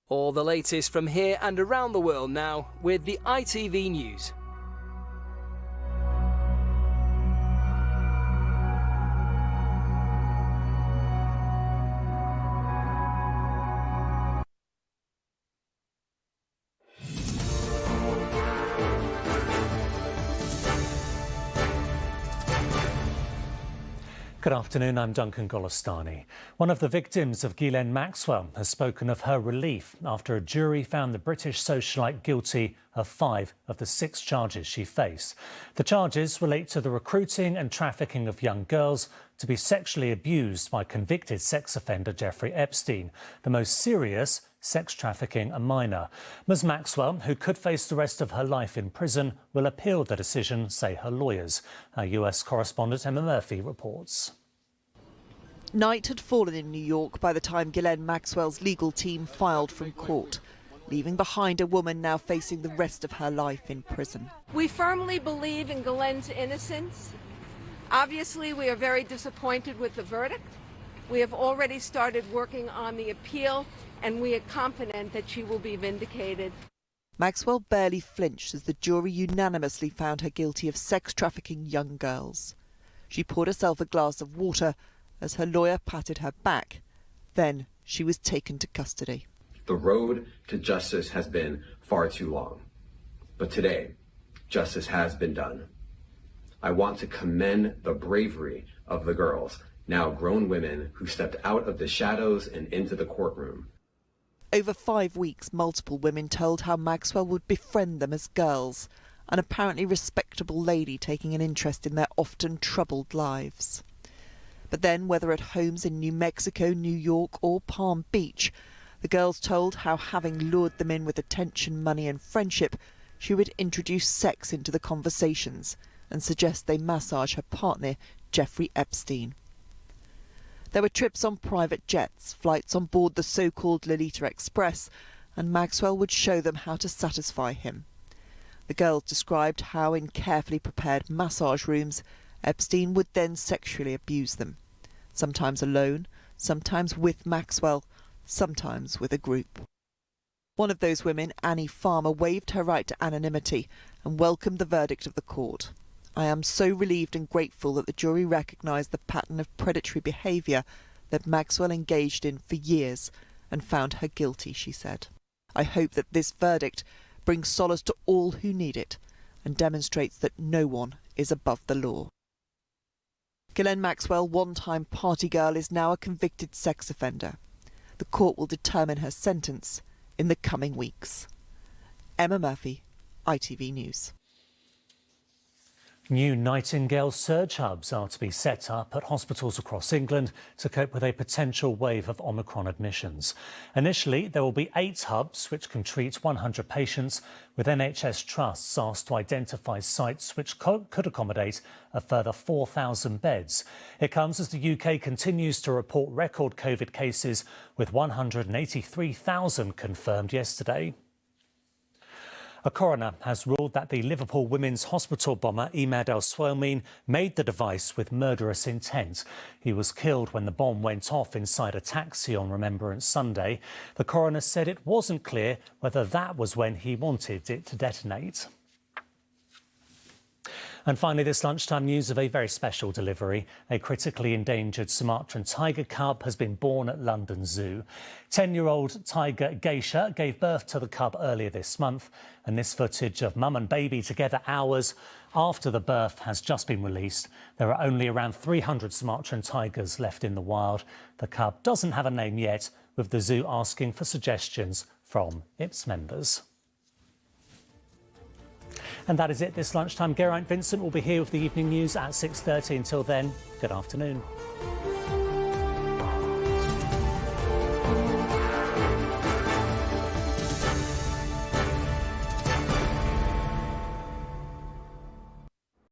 All the latest from here and around the world now with the ITV News. Good afternoon, I'm Duncan Golestani. One of the victims of Ghislaine Maxwell has spoken of her relief after a jury found the British socialite guilty of 5 of the 6 charges she faced. The charges relate to the recruiting and trafficking of young girls to be sexually abused by convicted sex offender Jeffrey Epstein, the most serious, sex trafficking a minor. Ms Maxwell, who could face the rest of her life in prison, will appeal the decision, say her lawyers. Our US correspondent Emma Murphy reports. Night had fallen in New York by the time Ghislaine Maxwell's legal team filed from court, leaving behind a woman now facing the rest of her life in prison. We firmly believe in Ghislaine's innocence. Obviously, we are very disappointed with the verdict. We have already started working on the appeal, and we are confident that she will be vindicated. Maxwell barely flinched as the jury unanimously found her guilty of sex trafficking young girls. She poured herself a glass of water as her lawyer patted her back. Then she was taken to custody. The road to justice has been far too long, but today, justice has been done. I want to commend the bravery of the girls, now grown women, who stepped out of the shadows and into the courtroom. Over 5 weeks, multiple women told how Maxwell would befriend them as girls, an apparently respectable lady taking an interest in their often troubled lives. But then, whether at homes in New Mexico, New York or Palm Beach, the girls told how, having lured them in with attention, money and friendship, she would introduce sex into the conversations and suggest they massage her partner, Jeffrey Epstein. There were trips on private jets, flights on board the so-called Lolita Express, and Maxwell would show them how to satisfy him. The girls described how, in carefully prepared massage rooms, Epstein would then sexually abuse them, sometimes alone, sometimes with Maxwell, sometimes with a group. One of those women, Annie Farmer, waived her right to anonymity and welcomed the verdict of the court. I am so relieved and grateful that the jury recognised the pattern of predatory behaviour that Maxwell engaged in for years and found her guilty, she said. I hope that this verdict brings solace to all who need it and demonstrates that no one is above the law. Ghislaine Maxwell, one-time party girl, is now a convicted sex offender. The court will determine her sentence in the coming weeks. Emma Murphy, ITV News. New Nightingale surge hubs are to be set up at hospitals across England to cope with a potential wave of Omicron admissions. Initially, there will be 8 hubs which can treat 100 patients, with NHS trusts asked to identify sites which could accommodate a further 4,000 beds. It comes as the UK continues to report record COVID cases, with 183,000 confirmed yesterday. A coroner has ruled that the Liverpool Women's Hospital bomber Imad El-Swalmin made the device with murderous intent. He was killed when the bomb went off inside a taxi on Remembrance Sunday. The coroner said it wasn't clear whether that was when he wanted it to detonate. And finally, this lunchtime news of a very special delivery. A critically endangered Sumatran tiger cub has been born at London Zoo. 10-year-old tiger Geisha gave birth to the cub earlier this month, and this footage of mum and baby together hours after the birth has just been released. There are only around 300 Sumatran tigers left in the wild. The cub doesn't have a name yet, with the zoo asking for suggestions from its members. And that is it this lunchtime. Geraint Vincent will be here with the evening news at 6:30. Until then, good afternoon.